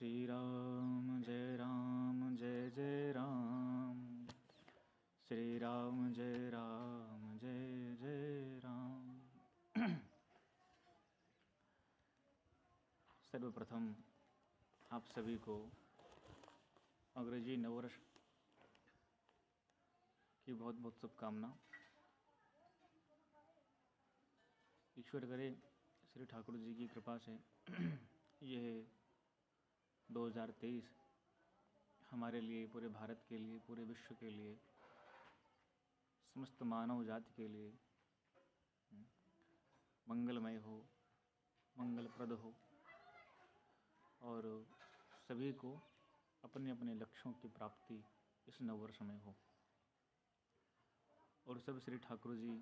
श्री राम जय जय राम। श्री राम जय जय राम। सर्वप्रथम आप सभी को अंग्रेजी नववर्ष की बहुत बहुत शुभकामना। ईश्वर करे श्री ठाकुर जी की कृपा से यह 2023 हमारे लिए, पूरे भारत के लिए, पूरे विश्व के लिए, समस्त मानव जाति के लिए मंगलमय हो, मंगलप्रद हो और सभी को अपने अपने लक्ष्यों की प्राप्ति इस नववर्ष में हो और सब श्री ठाकुर जी,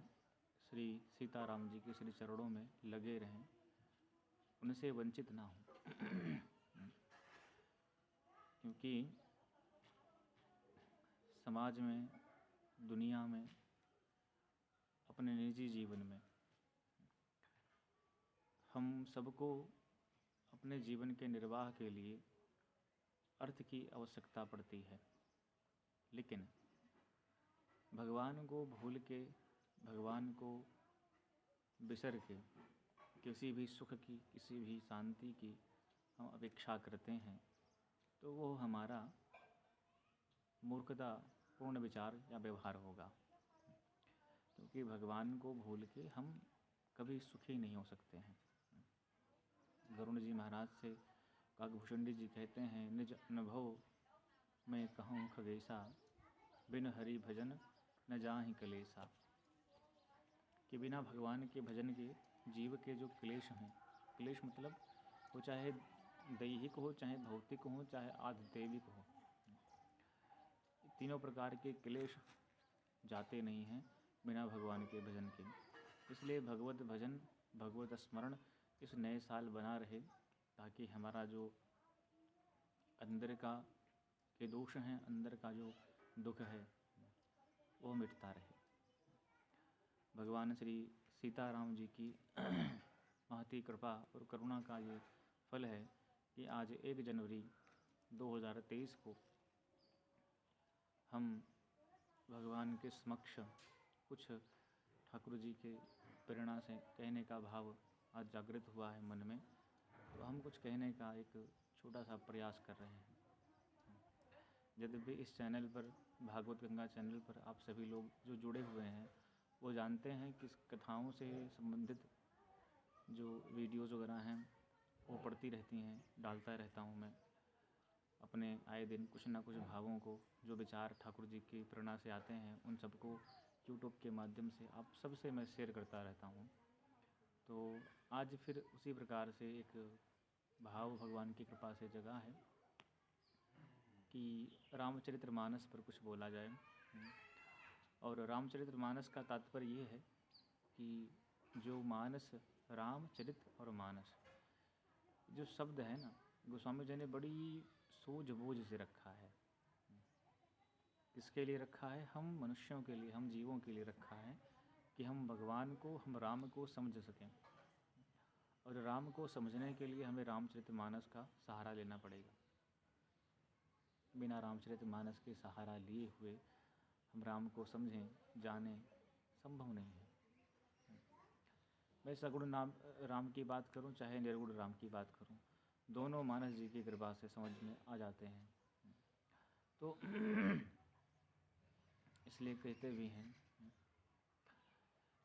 श्री सीताराम जी के श्री चरणों में लगे रहें, उनसे वंचित ना हो। क्योंकि समाज में, दुनिया में, अपने निजी जीवन में हम सबको अपने जीवन के निर्वाह के लिए अर्थ की आवश्यकता पड़ती है, लेकिन भगवान को भूल के, भगवान को बिसर के किसी भी सुख की, किसी भी शांति की हम अपेक्षा करते हैं तो वो हमारा मूर्खतापूर्ण विचार या व्यवहार होगा। क्योंकि भगवान को भूल के हम कभी सुखी नहीं हो सकते हैं। गरुण जी महाराज से काकभूषण जी कहते हैं, निज अनुभव मैं कहूँ खगेशा, बिन हरि भजन न जाहि कलेसा। कि बिना भगवान के भजन के जीव के जो क्लेश हैं, क्लेश मतलब वो चाहे दैहिक हो, चाहे भौतिक हो, चाहे आध्यात्मिक हो, तीनों प्रकार के क्लेश जाते नहीं हैं बिना भगवान के भजन के। इसलिए भगवत भजन, भगवत स्मरण इस नए साल बना रहे, ताकि हमारा जो अंदर का के दोष हैं, अंदर का जो दुख है वो मिटता रहे। भगवान श्री सीताराम जी की महती कृपा और करुणा का ये फल है कि आज 1 जनवरी 2023 को हम भगवान के समक्ष कुछ ठाकुर जी के प्रेरणा से कहने का भाव आज जागृत हुआ है मन में, तो हम कुछ कहने का एक छोटा सा प्रयास कर रहे हैं। यद्यपि इस चैनल पर, भागवत गंगा चैनल पर आप सभी लोग जो जुड़े हुए हैं वो जानते हैं कि कथाओं से संबंधित जो वीडियोज़ वगैरह हैं वो पढ़ती रहती हैं, डालता रहता हूँ मैं अपने आए दिन कुछ ना कुछ भावों को, जो विचार ठाकुर जी की प्रेरणा से आते हैं उन सबको यूट्यूब के माध्यम से आप सबसे मैं शेयर करता रहता हूँ। तो आज फिर उसी प्रकार से एक भाव भगवान की कृपा से जगा है कि रामचरितमानस पर कुछ बोला जाए। और रामचरितमानस का तात्पर्य ये है कि जो मानस, रामचरित और मानस जो शब्द है ना, गोस्वामी जी ने बड़ी सूझबूझ से रखा है। किसके लिए रखा है? हम मनुष्यों के लिए, हम जीवों के लिए रखा है कि हम भगवान को, हम राम को समझ सकें। और राम को समझने के लिए हमें रामचरितमानस का सहारा लेना पड़ेगा। बिना रामचरितमानस के सहारा लिए हुए हम राम को समझें, जानें, संभव नहीं है। मैं सगुण नाम राम की बात करूं, चाहे निर्गुण राम की बात करूं, दोनों मानस जी की कृपा से समझ में आ जाते हैं। तो इसलिए कहते भी हैं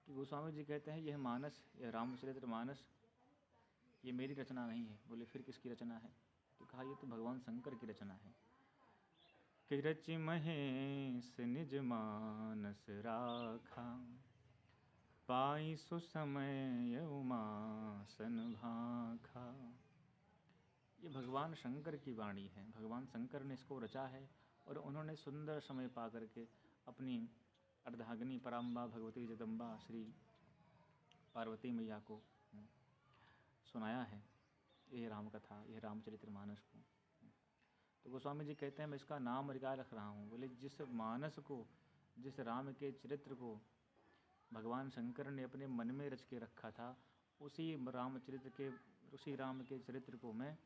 कि गोस्वामी जी कहते हैं यह मानस, यह रामचरितमानस ये मेरी रचना नहीं है। बोले फिर किसकी रचना है? तो कहा ये तो भगवान शंकर की रचना है। कि रचि महेश निज मानस राखा, पाई सुसमय उमासन भाखा। ये भगवान शंकर की वाणी है। भगवान शंकर ने इसको रचा है और उन्होंने सुंदर समय पा करके अपनी अर्धांगिनी पराम्बा भगवती जगदम्बा श्री पार्वती मैया को सुनाया है ये राम कथा, यह रामचरितमानस को। तो गोस्वामी जी कहते हैं मैं इसका नाम क्या रख रहा हूँ? बोले जिस मानस को, जिस राम के चरित्र को भगवान शंकर ने अपने मन में रच के रखा था, उसी राम के चरित्र को मैं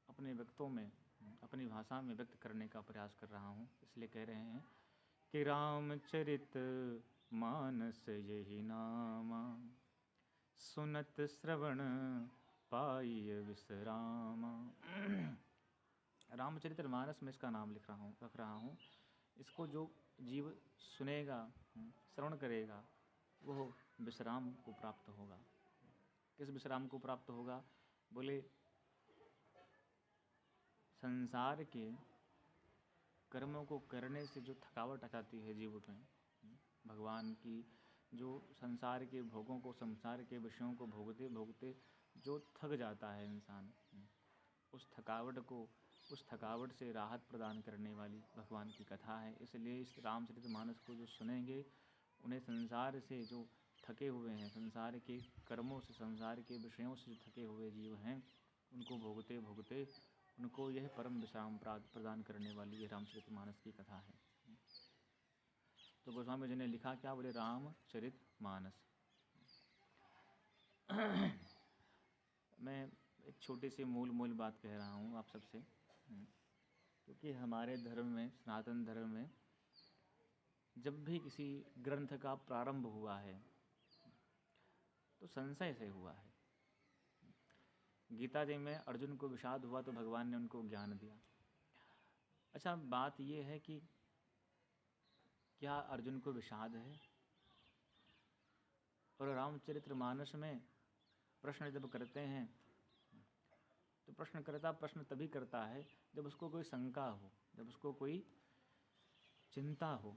अपने व्यक्तों में, अपनी भाषा में व्यक्त करने का प्रयास कर रहा हूँ। इसलिए कह रहे हैं कि रामचरित मानस यही नामा, सुनत श्रवण पाई विश्रामा। रामचरित्र मानस में इसका नाम रख रहा हूँ। इसको जो जीव सुनेगा, श्रवण करेगा, वो विश्राम को प्राप्त होगा। किस विश्राम को प्राप्त होगा? बोले संसार के कर्मों को करने से जो थकावट आ जाती है जीव में, भगवान की जो संसार के भोगों को, संसार के विषयों को भोगते भोगते जो थक जाता है इंसान, उस थकावट से राहत प्रदान करने वाली भगवान की कथा है। इसलिए इस रामचरितमानस को जो सुनेंगे, उन्हें संसार से जो थके हुए हैं, संसार के कर्मों से, संसार के विषयों से जो थके हुए जीव हैं, उनको भोगते भोगते उनको यह परम विश्राम प्रदान करने वाली ये रामचरितमानस की कथा है। तो गोस्वामी जी ने लिखा क्या? बोले रामचरितमानस। मैं एक छोटी सी मूल बात कह रहा हूँ आप सबसे, क्योंकि हमारे धर्म में, सनातन धर्म में, जब भी किसी ग्रंथ का प्रारंभ हुआ है तो संशय से हुआ है। गीता जी में अर्जुन को विषाद हुआ तो भगवान ने उनको ज्ञान दिया। अच्छा, बात ये है कि क्या अर्जुन को विषाद है? और रामचरितमानस में प्रश्न जब करते हैं तो प्रश्नकर्ता प्रश्न तभी करता है जब उसको कोई शंका हो, जब उसको कोई चिंता हो।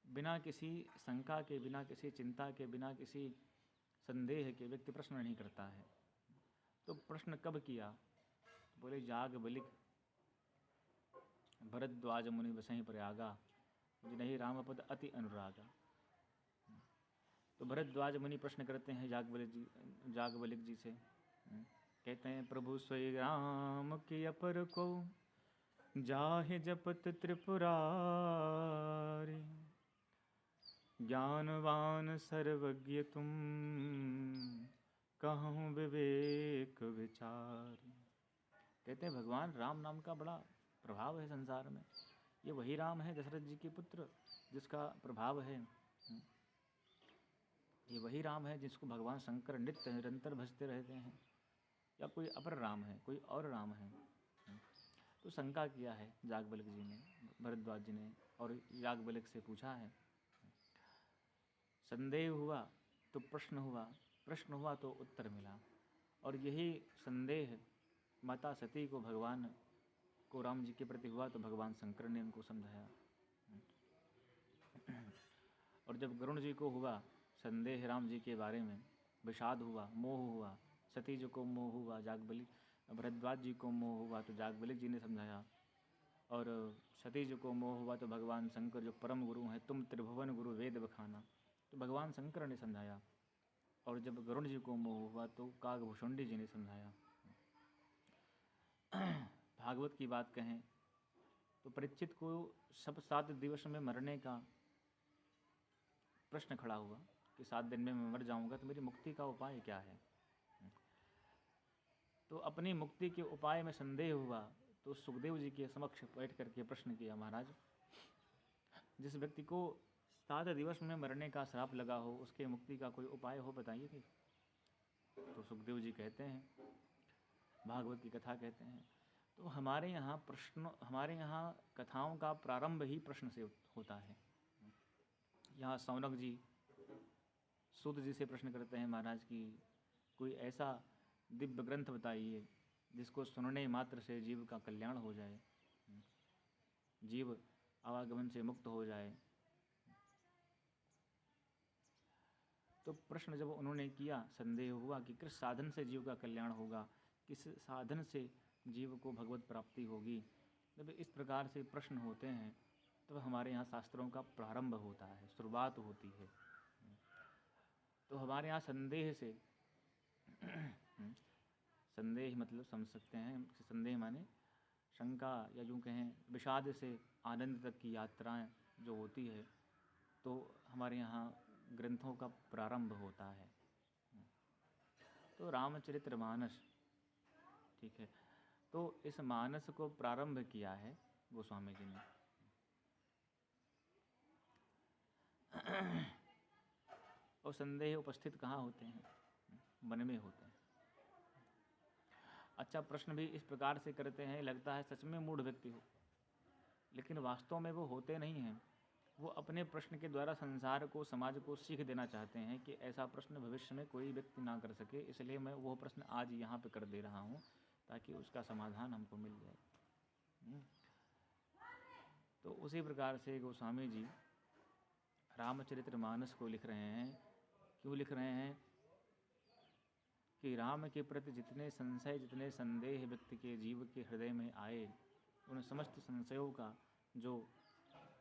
बिना किसी शंका के, बिना किसी चिंता के, बिना किसी संदेह के व्यक्ति प्रश्न नहीं करता है। तो प्रश्न कब किया? बोले याज्ञवल्क्य भरद्वाज मुनि बसहि प्रयागा, जिनहि रामपद अति अनुरागा। तो भरद्वाज मुनि प्रश्न करते हैं याज्ञवल्क्य जी से, कहते हैं प्रभु सोई राम की अपर को, जाहि जपत त्रिपुरारी, ज्ञानवान सर्वज्ञ तुम, कहूँ विवेक विचार। कहते हैं भगवान राम नाम का बड़ा प्रभाव है संसार में। ये वही राम है दशरथ जी के पुत्र जिसका प्रभाव है। ये वही राम है जिसको भगवान शंकर नित्य निरंतर भजते रहते हैं, या कोई अपर राम है, कोई और राम है? तो शंका किया है याज्ञवल्क्य जी ने, भरद्वाज जी ने, और याज्ञवल्क्य से पूछा है। संदेह हुआ तो प्रश्न हुआ, प्रश्न हुआ तो उत्तर मिला। और यही संदेह माता सती को, भगवान को राम जी के प्रति हुआ तो भगवान शंकर ने उनको समझाया। और जब गरुण जी को हुआ संदेह राम जी के बारे में, विषाद हुआ, मोह हुआ, सती जी को मोह हुआ, भरद्वाज जी को मोह हुआ तो याज्ञवल्क्य जी ने समझाया। और सती जी को मोह हुआ तो भगवान शंकर जो परम गुरु हैं, तुम त्रिभुवन गुरु वेद बखाना, तो भगवान शंकर ने समझाया। और जब गरुण जी को मोह हुआ तो कागभूषुंडी जी ने समझाया। भागवत की बात कहें तो परीक्षित को सब 7 दिवस में मरने का प्रश्न खड़ा हुआ कि 7 दिन में मैं मर जाऊंगा तो मेरी मुक्ति का उपाय क्या है? तो अपनी मुक्ति के उपाय में संदेह हुआ तो सुखदेव जी के समक्ष बैठ करके प्रश्न किया, महाराज जिस व्यक्ति को 7 दिवस में मरने का श्राप लगा हो, उसके मुक्ति का कोई उपाय हो बताइए कि। तो सुखदेव जी कहते हैं, भागवत की कथा कहते हैं, तो हमारे यहाँ कथाओं का प्रारंभ ही प्रश्न से होता है। यहाँ सौनक जी सूत जी से प्रश्न करते हैं, महाराज की कोई ऐसा दिव्य ग्रंथ बताइए जिसको सुनने मात्र से जीव का कल्याण हो जाए, जीव आवागमन से मुक्त हो जाए। तो प्रश्न जब उन्होंने किया, संदेह हुआ कि किस साधन से जीव का कल्याण होगा, किस साधन से जीव को भगवत प्राप्ति होगी। जब इस प्रकार से प्रश्न होते हैं तब हमारे यहाँ शास्त्रों का प्रारंभ होता है, शुरुआत होती है। तो हमारे यहाँ संदेह से संदेह मतलब समझ सकते हैं, संदेह माने शंका, या यूँ कहें विषाद से आनंद तक की यात्राएं जो होती है, तो हमारे यहाँ ग्रंथों का प्रारंभ होता है। तो रामचरितमानस, ठीक है, तो इस मानस को प्रारंभ किया है गोस्वामी जी ने। और संदेह उपस्थित कहाँ होते हैं? मन में होते हैं। अच्छा, प्रश्न भी इस प्रकार से करते हैं, लगता है सच में मूढ़ व्यक्ति हो, लेकिन वास्तव में वो होते नहीं हैं। वो अपने प्रश्न के द्वारा संसार को, समाज को सीख देना चाहते हैं कि ऐसा प्रश्न भविष्य में कोई व्यक्ति ना कर सके, इसलिए मैं वो प्रश्न आज यहाँ पे कर दे रहा हूँ ताकि उसका समाधान हमको मिल जाए। तो उसी प्रकार से गोस्वामी जी रामचरितमानस को लिख रहे हैं। क्यों लिख रहे हैं? कि राम के प्रति जितने संशय, जितने संदेह व्यक्ति के जीव के हृदय में आए, उन समस्त संशयों का जो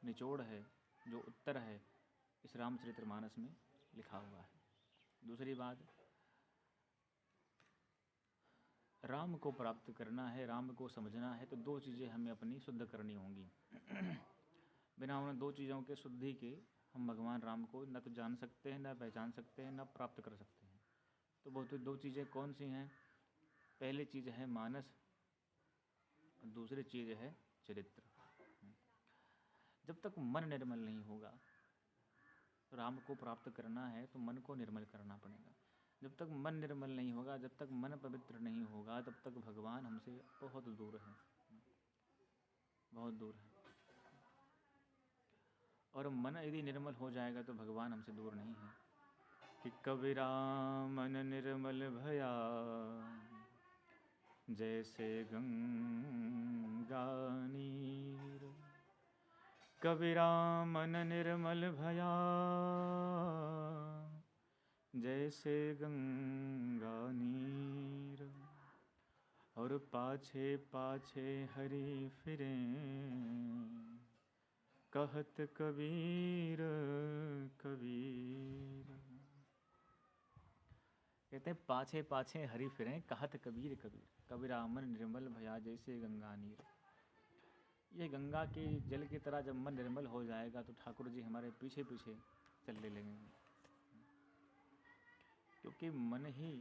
निचोड़ है, जो उत्तर है, इस रामचरितमानस में लिखा हुआ है। दूसरी बात, राम को प्राप्त करना है, राम को समझना है, तो दो चीज़ें हमें अपनी शुद्ध करनी होंगी। बिना उन दो चीज़ों के शुद्धि के हम भगवान राम को न तो जान सकते हैं, न पहचान सकते हैं, न प्राप्त कर सकते हैं। तो वो दो चीज़ें कौन सी हैं? पहली चीज़ है मानस, और दूसरी चीज़ है चरित्र। जब तक मन निर्मल नहीं होगा, राम को प्राप्त करना है तो मन को निर्मल करना पड़ेगा। जब तक मन निर्मल नहीं होगा, जब तक मन पवित्र नहीं होगा, तब तक भगवान हमसे बहुत दूर है, बहुत दूर है। और मन यदि निर्मल हो जाएगा तो भगवान हमसे दूर नहीं है। कि कबीरा मन निर्मल भया, जैसे गंगा नीर। कबीरा मन निर्मल भया, जैसे गंगा नीर। और पाछे पाछे हरि फिरे, कहत कबीर कबीर। कहते हैं पाछे पाछे हरि फिरें, कहत कबीर कबीर। कबीरा मन निर्मल भया, जैसे गंगा नीर। ये गंगा के जल की तरह जब मन निर्मल हो जाएगा तो ठाकुर जी हमारे पीछे पीछे चलने लगेंगे। क्योंकि मन ही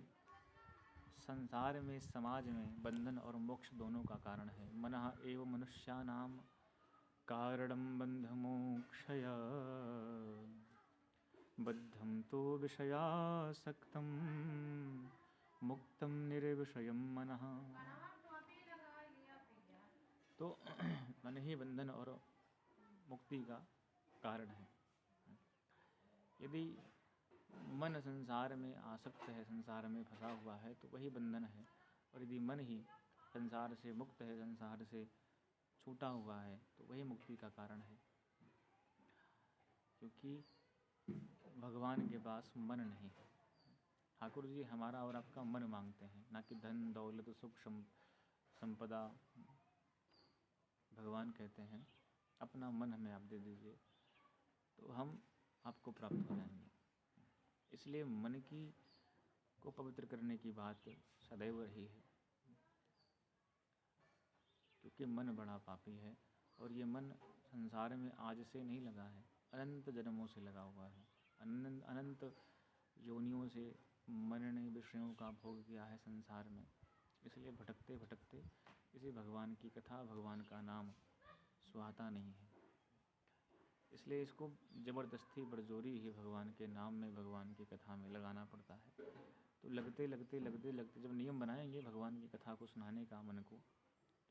संसार में, समाज में बंधन और मोक्ष दोनों का कारण है। मनः एव मनुष्यानाम कारणं बंध मोक्षय, बद्धं तो विषयासक्तं, मुक्तं निर्विषयं मनः। तो मन ही बंधन और मुक्ति का कारण है। यदि मन संसार में आसक्त है, संसार में फंसा हुआ है, तो वही बंधन है। और यदि मन ही संसार से मुक्त है, संसार से छूटा हुआ है, तो वही मुक्ति का कारण है। क्योंकि भगवान के पास मन नहीं है। ठाकुर जी हमारा और आपका मन मांगते हैं, ना कि धन दौलत सुख संपदा। भगवान कहते हैं अपना मन हमें आप दे दीजिए तो हम आपको प्राप्त हो जाएंगे। इसलिए मन की को पवित्र करने की बात सदैव रही है। क्योंकि मन बड़ा पापी है और ये मन संसार में आज से नहीं लगा है, अनंत जन्मों से लगा हुआ है। अनंत योनियों से मन ने विषयों का भोग किया है संसार में। इसलिए भटकते भटकते किसी भगवान की कथा, भगवान का नाम सुहाता नहीं है। इसलिए इसको ज़बरदस्ती बड़जोरी ही भगवान के नाम में, भगवान की कथा में लगाना पड़ता है। तो लगते लगते लगते लगते जब नियम बनाएंगे भगवान की कथा को सुनाने का मन को,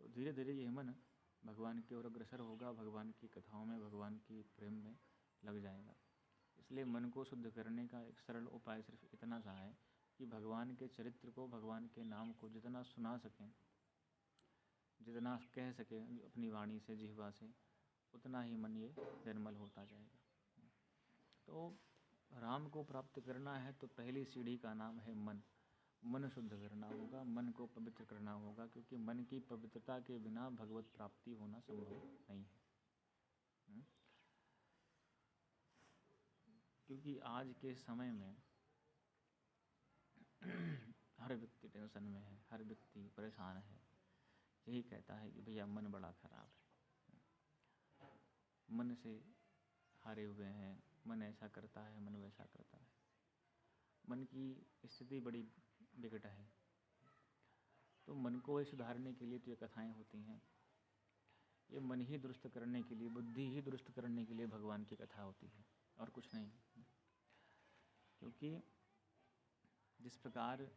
तो धीरे धीरे ये मन भगवान की ओर अग्रसर होगा, भगवान की कथाओं में, भगवान की प्रेम में लग जाएगा। इसलिए मन को शुद्ध करने का एक सरल उपाय सिर्फ इतना सा है कि भगवान के चरित्र को, भगवान के नाम को जितना सुना सकें, जितना कह सकें अपनी वाणी से, जिह्वा से, उतना ही मन ये निर्मल होता जाएगा। तो राम को प्राप्त करना है तो पहली सीढ़ी का नाम है मन। मन शुद्ध करना होगा, मन को पवित्र करना होगा, क्योंकि मन की पवित्रता के बिना भगवत प्राप्ति होना संभव नहीं है। क्योंकि आज के समय में हर व्यक्ति टेंशन में है, हर व्यक्ति परेशान है। यही कहता है कि भैया मन बड़ा खराब है, मन से हारे हुए हैं, मन ऐसा करता है, मन वैसा करता है। मन की स्थिति बड़ी विकट है। तो मन को ही सुधारने के लिए तो ये कथाएं होती हैं। ये मन ही दुरुस्त करने के लिए, बुद्धि ही दुरुस्त करने के लिए भगवान की कथा होती है, और कुछ नहीं। क्योंकि जिस प्रकार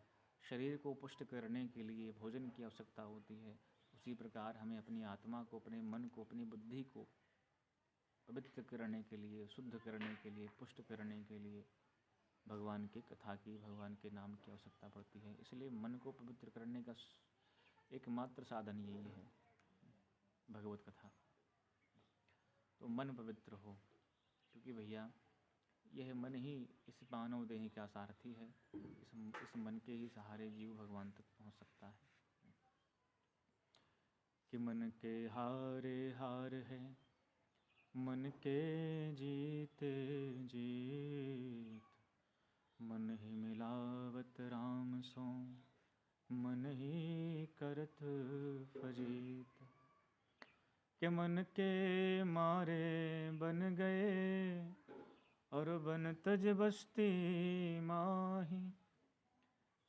शरीर को पुष्ट करने के लिए भोजन की आवश्यकता होती है, उसी प्रकार हमें अपनी आत्मा को, अपने मन को, अपनी बुद्धि को पवित्र करने के लिए, शुद्ध करने के लिए, पुष्ट करने के लिए भगवान की कथा की, भगवान के नाम की आवश्यकता पड़ती है। इसलिए मन को पवित्र करने का एकमात्र साधन यही है, भगवत कथा। तो मन पवित्र हो, क्योंकि भैया यह मन ही इस मानव देह का सारथी है। इस मन के ही सहारे जीव भगवान तक पहुंच सकता है। कि मन के हारे हार है, मन के जीते जीत, मन ही मिलावत राम सो, मन ही करत फजीत। के मन के मारे बन गए, और बन तज बस्ती माही,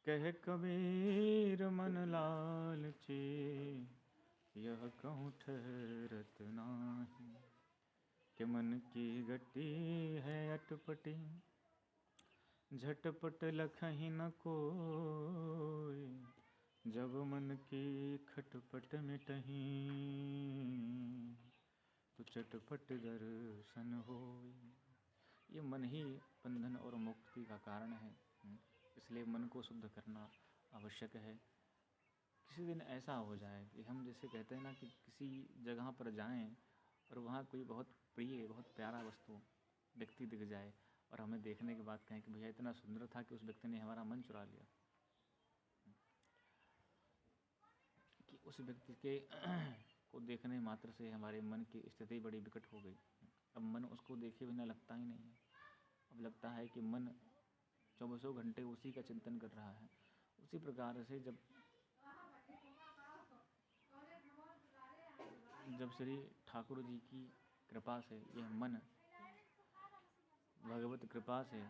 कह कबीर मन लालची, यह कहूँ ठहरत नाही। के मन की गति है अटपटी, झटपट लखही न कोई, जब मन की खटपट मिटही, तो चटपट दर्शन होई। ये मन ही बंधन और मुक्ति का कारण है, इसलिए मन को शुद्ध करना आवश्यक है। किसी दिन ऐसा हो जाए कि हम जैसे कहते हैं ना कि किसी जगह पर जाएं और वहाँ कोई बहुत प्रिय, बहुत प्यारा वस्तु, व्यक्ति दिख जाए और हमें देखने के बाद कहें कि भैया इतना सुंदर था कि उस व्यक्ति ने हमारा मन चुरा लिया। कि उस व्यक्ति के को देखने मात्र से हमारे मन की स्थिति बड़ी विकट हो गई। अब मन उसको देखे बिना लगता ही नहीं है। अब लगता है कि मन 24 घंटे उसी का चिंतन कर रहा है। उसी प्रकार से जब श्री ठाकुर जी की कृपा से यह मन भगवत कृपा से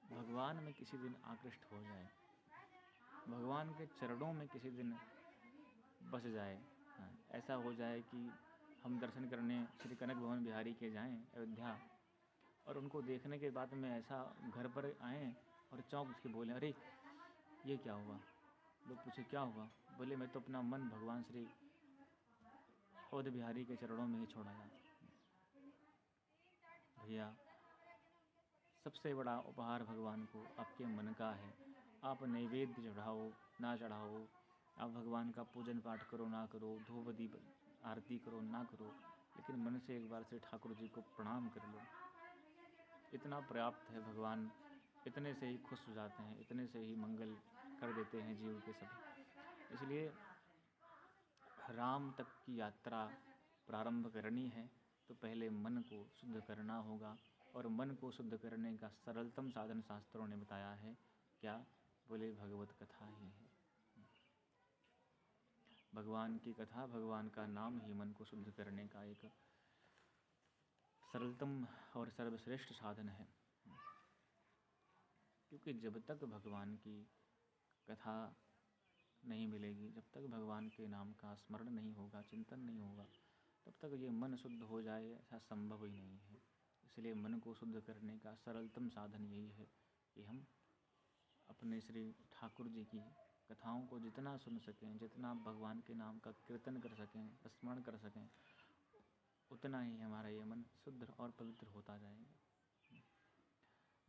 भगवान में किसी दिन आकृष्ट हो जाए, भगवान के चरणों में किसी दिन बस जाए, ऐसा हो जाए कि हम दर्शन करने श्री कनक भवन बिहारी के जाएं अयोध्या, और उनको देखने के बाद में ऐसा घर पर आएँ और चौंक के बोले, अरे ये क्या हुआ। लोग पूछे क्या हुआ, बोले मैं तो अपना मन भगवान श्री अवध बिहारी के चरणों में ही छोड़ाया। भैया सबसे बड़ा उपहार भगवान को आपके मन का है। आप नैवेद्य चढ़ाओ ना चढ़ाओ, आप भगवान का पूजन पाठ करो ना करो, धूप दीप आरती करो ना करो, लेकिन मन से एक बार से ठाकुर जी को प्रणाम कर लो, इतना पर्याप्त है। भगवान इतने से ही खुश हो जाते हैं, इतने से ही मंगल कर देते हैं जीव के सभी। इसलिए राम तक की यात्रा प्रारंभ करनी है तो पहले मन को शुद्ध करना होगा, और मन को शुद्ध करने का सरलतम साधन शास्त्रों ने बताया है। क्या बोले, भगवत कथा ही है। भगवान की कथा, भगवान का नाम ही मन को शुद्ध करने का एक सरलतम और सर्वश्रेष्ठ साधन है। क्योंकि जब तक भगवान की कथा नहीं मिलेगी, जब तक भगवान के नाम का स्मरण नहीं होगा, चिंतन नहीं होगा, तब तक ये मन शुद्ध हो जाए ऐसा संभव ही नहीं है। इसलिए मन को शुद्ध करने का सरलतम साधन यही है कि हम अपने श्री ठाकुर जी की कथाओं को जितना सुन सकें, जितना भगवान के नाम का कीर्तन कर सकें, स्मरण कर सकें, उतना ही हमारा ये मन शुद्ध और पवित्र होता जाएगा।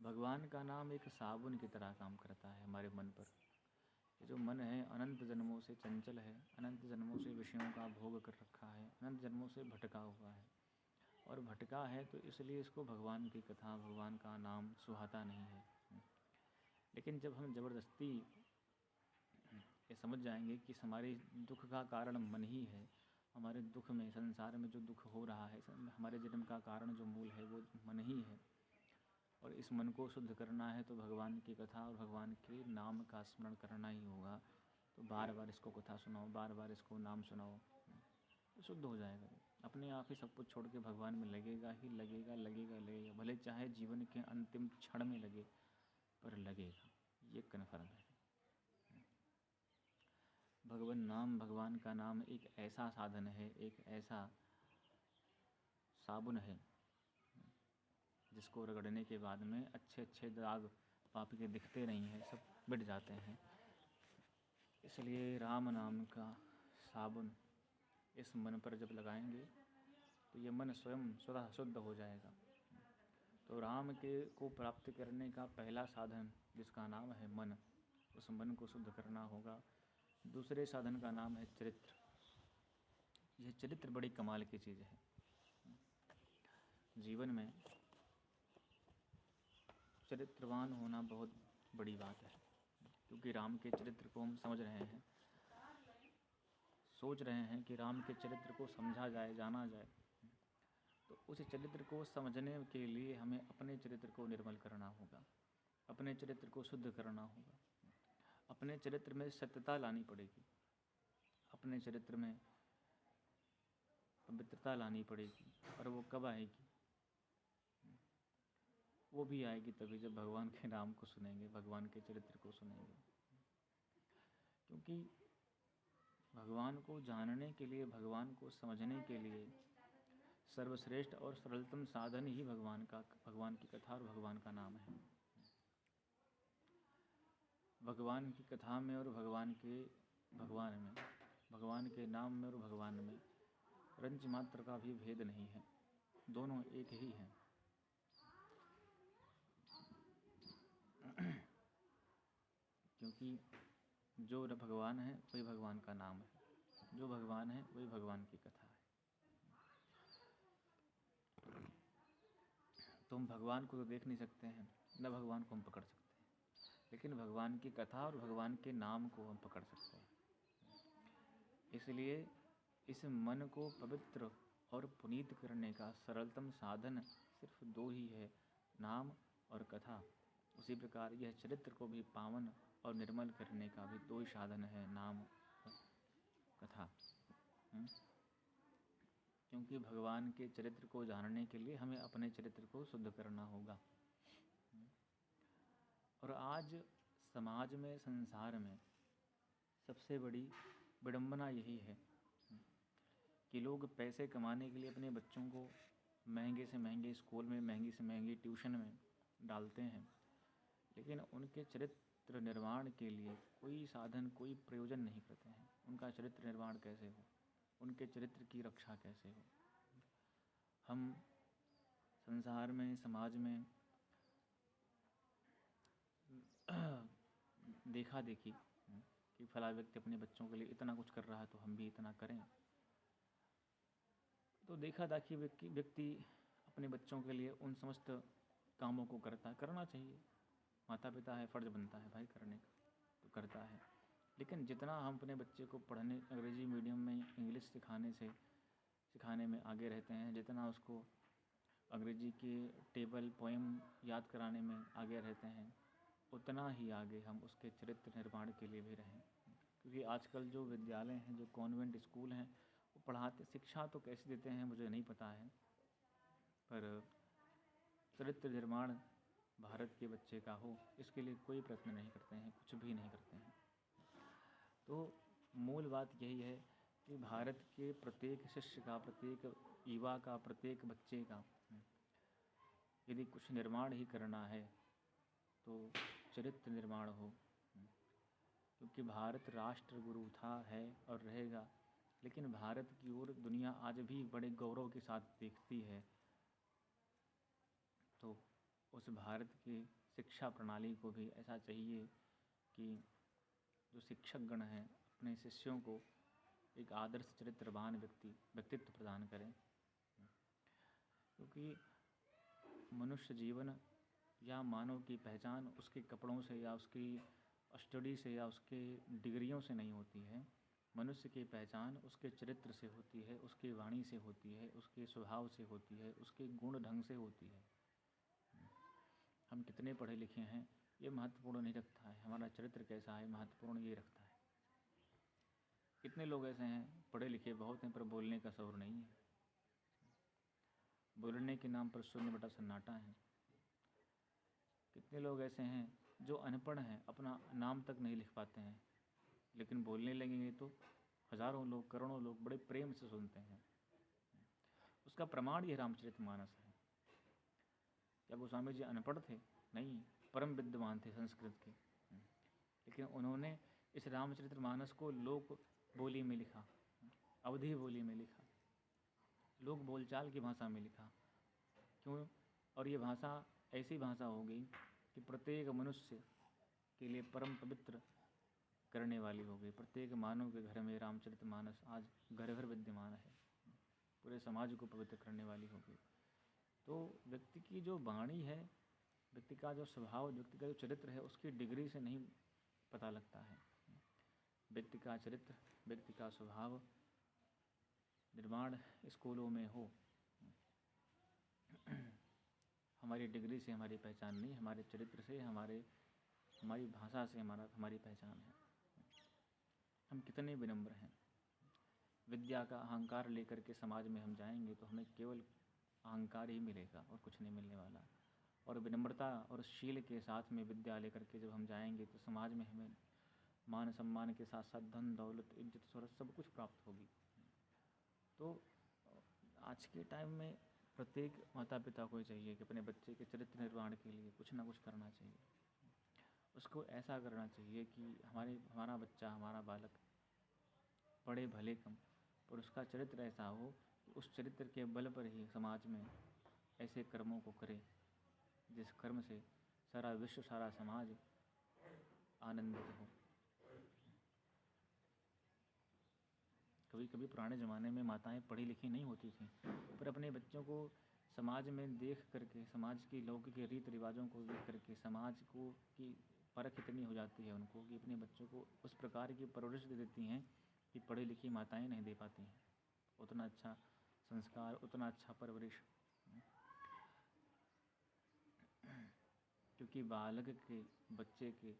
भगवान का नाम एक साबुन की तरह काम करता है हमारे मन पर। जो मन है अनंत जन्मों से चंचल है, अनंत जन्मों से विषयों का भोग कर रखा है, अनंत जन्मों से भटका हुआ है, और भटका है तो इसलिए इसको भगवान की कथा, भगवान का नाम सुहाता नहीं है। लेकिन जब हम ज़बरदस्ती ये समझ जाएंगे कि हमारे दुख का कारण मन ही है, हमारे दुख में, संसार में जो दुख हो रहा है, हमारे जन्म का कारण जो मूल है वो मन ही है, और इस मन को शुद्ध करना है तो भगवान की कथा और भगवान के नाम का स्मरण करना ही होगा। तो बार बार इसको कथा सुनाओ, बार बार इसको नाम सुनाओ, तो शुद्ध हो जाएगा। अपने आप ही सब कुछ छोड़ के भगवान में लगेगा ही लगेगा, लगेगा लगेगा, भले चाहे जीवन के अंतिम क्षण में लगे, पर लगेगा, ये कन्फर्म है। भगवान नाम, भगवान का नाम एक ऐसा साधन है, एक ऐसा साबुन है जिसको रगड़ने के बाद में अच्छे अच्छे दाग पाप के दिखते नहीं हैं, सब मिट जाते हैं। इसलिए राम नाम का साबुन इस मन पर जब लगाएंगे तो ये मन स्वयं स्वतः शुद्ध हो जाएगा। तो राम के को प्राप्त करने का पहला साधन जिसका नाम है मन, उस मन को शुद्ध करना होगा। दूसरे साधन का नाम है चरित्र। यह चरित्र बड़ी कमाल की चीज़ है। जीवन में चरित्रवान होना बहुत बड़ी बात है, क्योंकि राम के चरित्र को हम समझ रहे हैं, सोच रहे हैं कि राम के चरित्र को समझा जाए, जाना जाए। तो उस चरित्र को समझने के लिए हमें अपने चरित्र को निर्मल करना होगा, अपने चरित्र को शुद्ध करना होगा, अपने चरित्र में सत्यता लानी पड़ेगी, अपने चरित्र में पवित्रता लानी पड़ेगी। और वो कब आएगी? वो भी आएगी तभी जब भगवान के नाम को सुनेंगे, भगवान के चरित्र को सुनेंगे। क्योंकि भगवान को जानने के लिए, भगवान को समझने के लिए सर्वश्रेष्ठ और सरलतम साधन ही भगवान की कथा और भगवान का नाम है। भगवान की कथा में और भगवान के नाम में और भगवान में रंच मात्र का भी भेद नहीं है, दोनों एक ही हैं। क्योंकि जो भगवान है वही भगवान का नाम है, जो भगवान है वही भगवान की कथा है। तो हम भगवान को तो देख नहीं सकते हैं, न भगवान को हम पकड़ सकते हैं, लेकिन भगवान की कथा और भगवान के नाम को हम पकड़ सकते हैं। इसलिए इस मन को पवित्र और पुनीत करने का सरलतम साधन सिर्फ दो ही है, नाम और कथा। उसी प्रकार यह चरित्र को भी पावन और निर्मल करने का भी दो ही साधन है, नाम और कथा। क्योंकि भगवान के चरित्र को जानने के लिए हमें अपने चरित्र को शुद्ध करना होगा। और आज समाज में, संसार में सबसे बड़ी विडंबना यही है कि लोग पैसे कमाने के लिए अपने बच्चों को महंगे से महंगे स्कूल में, महंगी से महंगी ट्यूशन में डालते हैं, लेकिन उनके चरित्र निर्माण के लिए कोई साधन, कोई प्रयोजन नहीं करते हैं। उनका चरित्र निर्माण कैसे हो, उनके चरित्र की रक्षा कैसे हो। हम संसार में, समाज में देखा देखी कि फला व्यक्ति अपने बच्चों के लिए इतना कुछ कर रहा है तो हम भी इतना करें। तो देखा देखी व्यक्ति अपने बच्चों के लिए उन समस्त कामों को करना चाहिए। माता पिता है, फ़र्ज़ बनता है भाई करने का, तो करता है। लेकिन जितना हम अपने बच्चे को पढ़ने, अंग्रेज़ी मीडियम में इंग्लिश सिखाने में आगे रहते हैं, जितना उसको अंग्रेज़ी के टेबल, पोएम याद कराने में आगे रहते हैं, उतना ही आगे हम उसके चरित्र निर्माण के लिए भी रहें। क्योंकि आजकल जो विद्यालय हैं, जो कॉन्वेंट स्कूल हैं, वो पढ़ाते, शिक्षा तो कैसे देते हैं मुझे नहीं पता है, पर चरित्र निर्माण भारत के बच्चे का हो, इसके लिए कोई प्रयत्न नहीं करते हैं, कुछ भी नहीं करते हैं। तो मूल बात यही है कि भारत के प्रत्येक शिष्य का, प्रत्येक युवा का, प्रत्येक बच्चे का यदि कुछ निर्माण ही करना है तो चरित्र निर्माण हो। क्योंकि भारत राष्ट्र गुरु था, है और रहेगा, लेकिन भारत की ओर दुनिया आज भी बड़े गौरव के साथ देखती है। तो उस भारत की शिक्षा प्रणाली को भी ऐसा चाहिए कि जो शिक्षक गण हैं अपने शिष्यों को एक आदर्श चरित्रवान व्यक्तित्व प्रदान करें। क्योंकि मनुष्य जीवन या मानव की पहचान उसके कपड़ों से या उसकी स्टडी से या उसके डिग्रियों से नहीं होती है। मनुष्य की पहचान उसके चरित्र से होती है, उसकी वाणी से होती है, उसके स्वभाव से होती है, उसके गुण ढंग से होती है। हम कितने पढ़े लिखे हैं ये महत्वपूर्ण नहीं रखता है, हमारा चरित्र कैसा है महत्वपूर्ण ये रखता है। कितने लोग ऐसे हैं, पढ़े लिखे बहुत हैं, पर बोलने का शौर नहीं है, बोलने के नाम पर शून्य बटा सन्नाटा है। कितने लोग ऐसे हैं जो अनपढ़ हैं, अपना नाम तक नहीं लिख पाते हैं, लेकिन बोलने लगेंगे तो हजारों लोग, करोड़ों लोग बड़े प्रेम से सुनते हैं। उसका प्रमाण ये रामचरितमानस है। क्या गोस्वामी जी अनपढ़ थे? नहीं, परम विद्वान थे संस्कृत के। लेकिन उन्होंने इस रामचरितमानस को लोक बोली में लिखा, अवधी बोली में लिखा, लोक बोलचाल की भाषा में लिखा। क्यों? और ये भाषा ऐसी भाषा हो गई कि प्रत्येक मनुष्य के लिए परम पवित्र करने वाली हो गई। प्रत्येक मानव के घर में रामचरितमानस आज घर घर विद्यमान है, पूरे समाज को पवित्र करने वाली हो गई। तो व्यक्ति की जो वाणी है, व्यक्ति का जो स्वभाव, व्यक्ति का जो चरित्र है, उसकी डिग्री से नहीं पता लगता है। व्यक्ति का चरित्र, व्यक्ति का स्वभाव निर्माण स्कूलों में हो, हमारी डिग्री से हमारी पहचान नहीं, हमारे चरित्र से, हमारी भाषा से हमारी पहचान है। हम कितने विनम्र हैं। विद्या का अहंकार लेकर के समाज में हम जाएंगे तो हमें केवल अहंकार ही मिलेगा और कुछ नहीं मिलने वाला। और विनम्रता और शील के साथ में विद्या लेकर के जब हम जाएंगे तो समाज में हमें मान सम्मान के साथ साथ धन दौलत इज्जत शोहरत सब कुछ प्राप्त होगी। तो आज के टाइम में प्रत्येक माता पिता को चाहिए कि अपने बच्चे के चरित्र निर्माण के लिए कुछ ना कुछ करना चाहिए। उसको ऐसा करना चाहिए कि हमारा बच्चा, हमारा बालक पढ़े भले कम, पर उसका चरित्र ऐसा हो कि उस चरित्र के बल पर ही समाज में ऐसे कर्मों को करे जिस कर्म से सारा विश्व, सारा समाज आनंदित हो। कभी कभी पुराने ज़माने में माताएं पढ़ी लिखी नहीं होती थीं, पर अपने बच्चों को समाज में देख करके, समाज की लौकिक रीति रिवाजों को देख करके समाज को की परख इतनी हो जाती है उनको कि अपने बच्चों को उस प्रकार की परवरिश दे देती हैं कि पढ़ी लिखी माताएं नहीं दे पाती हैं उतना अच्छा संस्कार, उतना अच्छा परवरिश। क्योंकि बालक के, बच्चे के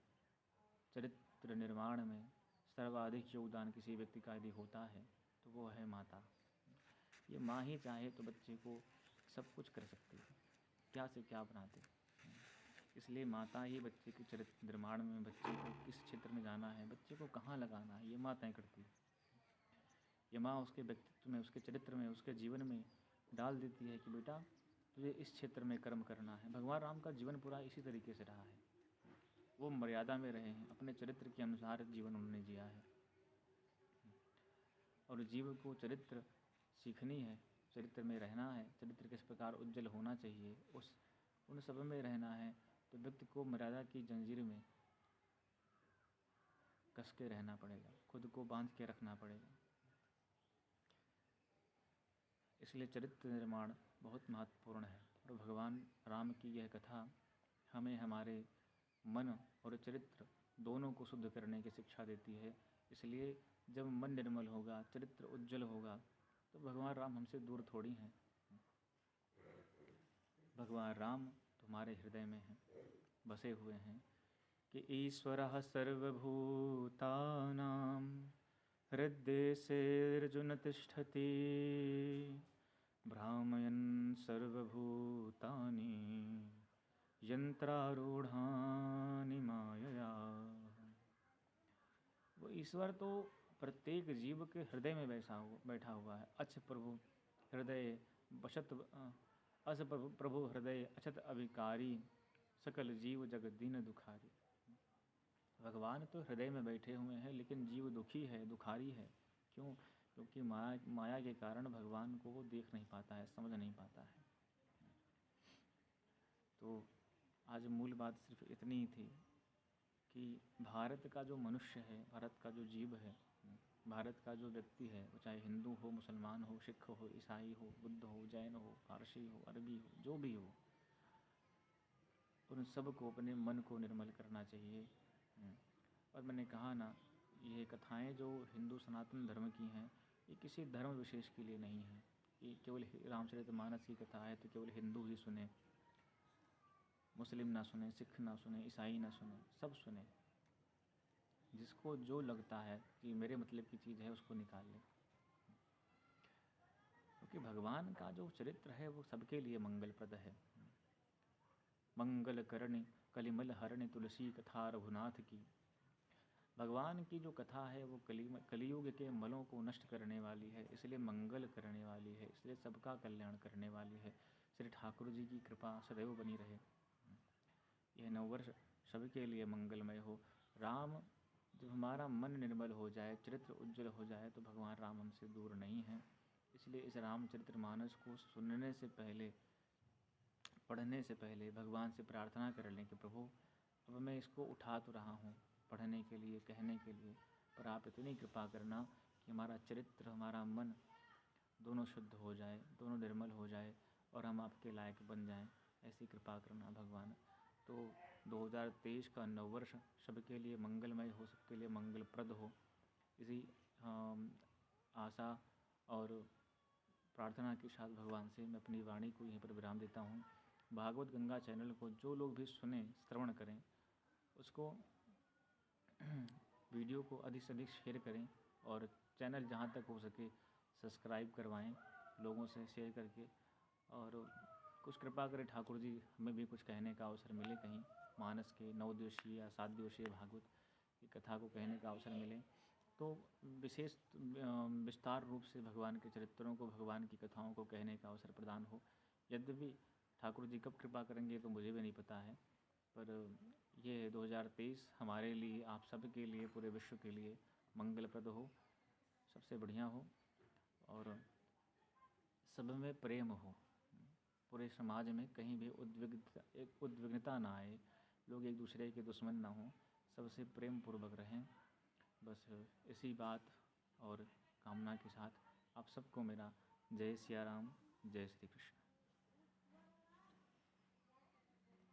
चरित्र निर्माण में सर्वाधिक योगदान किसी व्यक्ति का यदि होता है तो वो है माता। ये माँ ही चाहे तो बच्चे को सब कुछ कर सकती है, क्या से क्या बनाते। इसलिए माता ही बच्चे के चरित्र निर्माण में, बच्चे को किस क्षेत्र में जाना है, बच्चे को कहाँ लगाना है, ये माँ तय करती है। ये माँ उसके व्यक्तित्व में, उसके चरित्र में, उसके जीवन में डाल देती है कि बेटा तुझे इस क्षेत्र में कर्म करना है। भगवान राम का जीवन पूरा इसी तरीके से रहा है। वो मर्यादा में रहे हैं, अपने चरित्र के अनुसार जीवन उन्होंने जिया है। और जीव को चरित्र सीखनी है, चरित्र में रहना है, चरित्र किस प्रकार उज्जवल होना चाहिए, उन सब में रहना है। तो व्यक्ति को मर्यादा की जंजीर में कस के रहना पड़ेगा, खुद को बांध के रखना पड़ेगा। इसलिए चरित्र निर्माण बहुत महत्वपूर्ण है। और भगवान राम की यह कथा हमें हमारे मन और चरित्र दोनों को शुद्ध करने की शिक्षा देती है। इसलिए जब मन निर्मल होगा, चरित्र उज्जवल होगा, तो भगवान राम हमसे दूर थोड़ी हैं। भगवान राम तुम्हारे हृदय में हैं, बसे हुए हैं कि ईश्वरः सर्वभूतानां हृद्देशेऽर्जुन तिष्ठति भ्रामयन् सर्वभूतानि यंत्रारूढ़ानि मायया। वो ईश्वर तो प्रत्येक जीव के हृदय में बैठा हुआ है। अच प्रभु हृदय बशत अस प्रभु हृदय अछत अभिकारी सकल जीव जग दीन दुखारी। भगवान तो हृदय में बैठे हुए हैं, लेकिन जीव दुखी है, दुखारी है। क्यों? क्योंकि माया के कारण भगवान को वो देख नहीं पाता है, समझ नहीं पाता है। तो आज मूल बात सिर्फ इतनी ही थी कि भारत का जो मनुष्य है, भारत का जो जीव है, भारत का जो व्यक्ति है, वो चाहे हिंदू हो, मुसलमान हो, सिख हो, ईसाई हो, बुद्ध हो, जैन हो, पारसी हो, अरबी हो, जो भी हो, उन सब को अपने मन को निर्मल करना चाहिए। और मैंने कहा ना, ये कथाएं जो हिंदू सनातन धर्म की हैं, ये किसी धर्म विशेष के लिए नहीं है। ये केवल रामचरितमानस की कथा है तो केवल हिंदू ही सुने, मुस्लिम ना सुने, सिख ना सुने, ईसाई ना सुने, सब सुने। जिसको जो लगता है कि मेरे मतलब की चीज़ है उसको निकाल ले। क्योंकि भगवान का जो चरित्र है वो सबके लिए मंगलप्रद है। मंगल करणी कलिमल हरणी तुलसी कथा रघुनाथ की, भगवान की जो कथा है वो कलियुग के मलों को नष्ट करने वाली है, इसलिए मंगल करने वाली है, इसलिए सबका कल्याण करने वाली है। श्री ठाकुर जी की कृपा सदैव बनी रहे। यह नववर्ष सभी के लिए मंगलमय हो। राम, जब हमारा मन निर्मल हो जाए, चरित्र उज्जवल हो जाए, तो भगवान राम हमसे दूर नहीं हैं। इसलिए इस रामचरितमानस को सुनने से पहले, पढ़ने से पहले भगवान से प्रार्थना कर लें कि प्रभु, अब मैं इसको उठा तो रहा हूँ पढ़ने के लिए, कहने के लिए, पर आप इतनी कृपा करना कि हमारा चरित्र, हमारा मन दोनों शुद्ध हो जाए, दोनों निर्मल हो जाए और हम आपके लायक बन जाएं। ऐसी कृपा करना भगवान। तो 2023 का नववर्ष सबके लिए मंगलमय हो, सबके लिए मंगलप्रद हो। इसी आशा और प्रार्थना के साथ भगवान से मैं अपनी वाणी को यहीं पर विराम देता हूँ। भागवत गंगा चैनल को जो लोग भी सुने, श्रवण करें, उसको वीडियो को अधिक से अधिक शेयर करें और चैनल जहाँ तक हो सके सब्सक्राइब करवाएं लोगों से शेयर करके। और कुछ कृपा करें ठाकुर जी, हमें भी कुछ कहने का अवसर मिले, कहीं मानस के 9 दिवसीय या 7 दिवसीय भागवत की कथा को कहने का अवसर मिले, तो विशेष विस्तार रूप से भगवान के चरित्रों को, भगवान की कथाओं को कहने का अवसर प्रदान हो। यद्यपि ठाकुर जी कब कृपा करेंगे तो मुझे भी नहीं पता है, पर ये 2023 हमारे लिए, आप सब के लिए, पूरे विश्व के लिए मंगलप्रद हो, सबसे बढ़िया हो और सब में प्रेम हो। पूरे समाज में कहीं भी उद्विग्नता ना आए, लोग एक दूसरे के दुश्मन ना हों, सबसे प्रेम पूर्वक रहें। बस इसी बात और कामना के साथ आप सबको मेरा जय सिया राम, जय श्री कृष्ण।